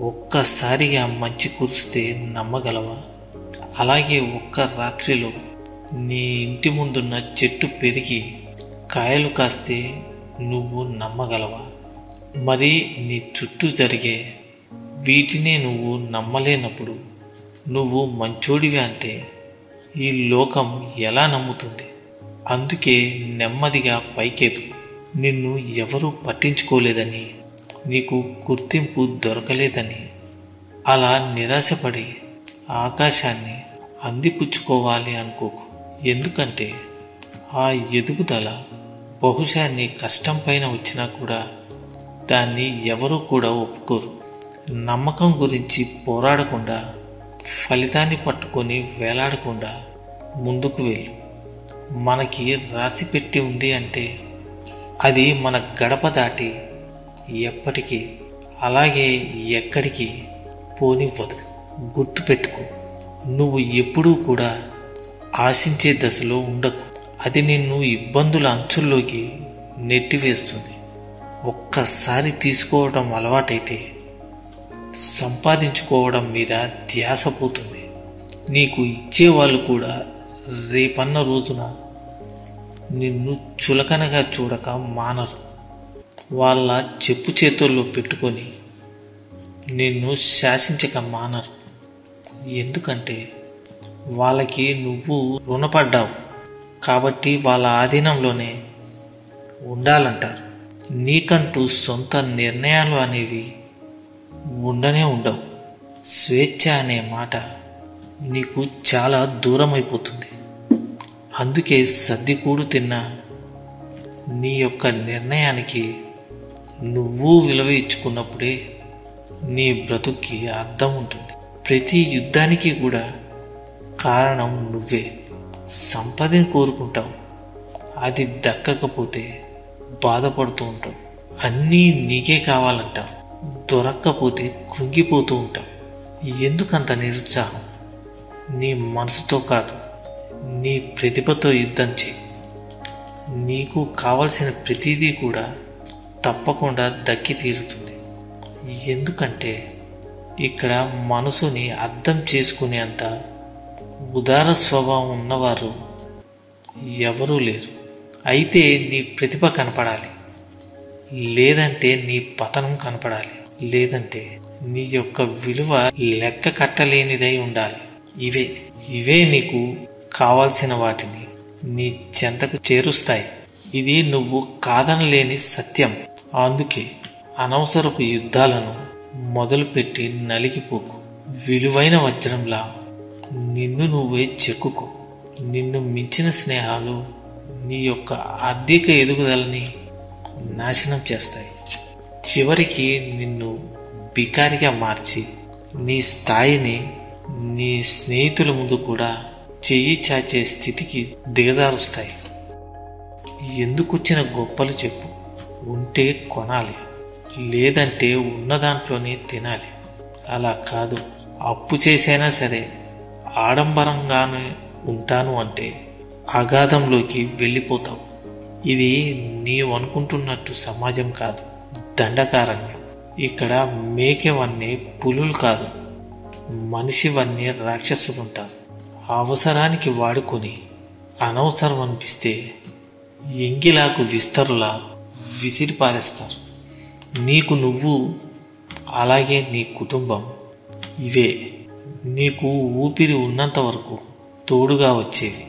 ఒక్కసారిగా మంచి కురిస్తే నమ్మగలవా? అలాగే ఒక్క రాత్రిలో నీ ఇంటి ముందున్న చెట్టు పెరిగి కాయలు కాస్తే నువ్వు నమ్మగలవా? మరి నీ చుట్టూ జరిగే వీటినే నువ్వు నమ్మలేనప్పుడు నువ్వు మంచోడివి అంటే ఈ లోకం ఎలా నమ్ముతుంది? అందుకే నెమ్మదిగా పైకెత్తు. నిన్ను ఎవరూ పట్టించుకోలేదని, నీకు గుర్తింపు దొరకలేదని అలా నిరాశపడి ఆకాశాన్ని అందిపుచ్చుకోవాలి అనుకోకు. ఎందుకంటే ఆ ఎదుగుదల బహుశా నీ కష్టం పైన వచ్చినా కూడా దాన్ని ఎవరూ కూడా ఒప్పుకోరు. నమ్మకం గురించి పోరాడకుండా, ఫలితాన్ని పట్టుకొని వేలాడకుండా ముందుకు వెళ్ళు. మనకి రాసి పెట్టి ఉంది అంటే అది మన గడప దాటి ఎప్పటికీ అలాగే ఎక్కడికి పోనివ్వదు. గుర్తుపెట్టుకో, నువ్వు ఎప్పుడూ కూడా ఆశించే దశలో ఉండకు. అది నిన్ను ఇబ్బందుల అంచుల్లోకి నెట్టివేస్తుంది. ఒక్కసారి తీసుకోవడం అలవాటైతే సంపాదించుకోవడం మీద ధ్యాస పోతుంది. నీకు ఇచ్చేవాళ్ళు కూడా రేపన్న రోజున నిన్ను చులకనగా చూడక మానరు. వాళ్ళ చెప్పు చేతుల్లో పెట్టుకొని నిన్ను శాసించక మానరు. ఎందుకంటే వాళ్ళకి నువ్వు రుణపడ్డావు కాబట్టి వాళ్ళ ఆధీనంలోనే ఉండాలంటారు. నీకంటూ సొంత నిర్ణయాలు అనేవి ఉండనే ఉండవు. స్వేచ్ఛ అనే మాట నీకు చాలా దూరం అయిపోతుంది. అందుకే సర్దికూడు తిన్న నీ యొక్క నిర్ణయానికి నువ్వు విలువ ఇచ్చుకున్నప్పుడే నీ బ్రతుక్కి అర్థం ఉంటుంది. ప్రతి యుద్ధానికి కూడా కారణం నువ్వే. సంపదని కోరుకుంటావు, అది దక్కకపోతే బాధపడుతూ ఉంటావు. అన్నీ నీకే కావాలంటావు, దొరక్కపోతే కృంగిపోతూ ఉంటావు. ఎందుకంత నిరుత్సాహం? నీ మనసుతో కాదు, నీ ప్రతిభతో యుద్ధం చేయి. నీకు కావలసిన ప్రతిదీ కూడా తప్పకుండా దక్కి తీరుతుంది. ఎందుకంటే ఇక్కడ మనసుని అర్థం చేసుకునేంత ఉదార స్వభావం ఉన్నవారు ఎవరూ లేరు. అయితే నీ ప్రతిభ కనపడాలి, లేదంటే నీ పతనం కనపడాలి, లేదంటే నీ యొక్క విలువ లెక్క కట్టలేనిదై ఉండాలి. ఇవే నీకు కావాల్సిన వాటిని నీ చెంతకు చేరుస్తాయి. ఇది నువ్వు కాదనలేని సత్యం. అందుకే అనవసరపు యుద్ధాలను మొదలుపెట్టి నలిగిపోకు. విలువైన వజ్రంలా నిన్ను నువ్వే చెక్కుకో. నిన్ను మించిన స్నేహాలు నీ యొక్క ఆర్థిక ఎదుగుదలని నాశనం చేస్తాయి. చివరికి నిన్ను బికారిగా మార్చి నీ స్థాయిని నీ స్నేహితుల ముందు కూడా చెయ్యి చాచే స్థితికి దిగజారుస్తాయి. ఎందుకొచ్చిన గొప్పలు చెప్పు. ఉంటే కొనాలి, లేదంటే ఉన్న దాంట్లోనే తినాలి. అలా కాదు, అప్పు చేసైనా సరే ఆడంబరంగానే ఉంటాను అంటే అగాధంలోకి వెళ్ళిపోతావు. ఇది నీవు అనుకుంటున్నట్టు సమాజం కాదు, దండకారణ్యం. ఇక్కడ మేకెవన్నీ పులులు కాదు, మనిషివన్నీ రాక్షసులుంటారు. అవసరానికి వాడుకొని అనవసరం అనిపిస్తే ఎంగిలాకు విస్తరులా విసిరి పారేస్తారు. నీకు నువ్వు, అలాగే నీ కుటుంబం, ఇవే నీకు ఊపిరి ఉన్నంత వరకు తోడుగా వచ్చేవి.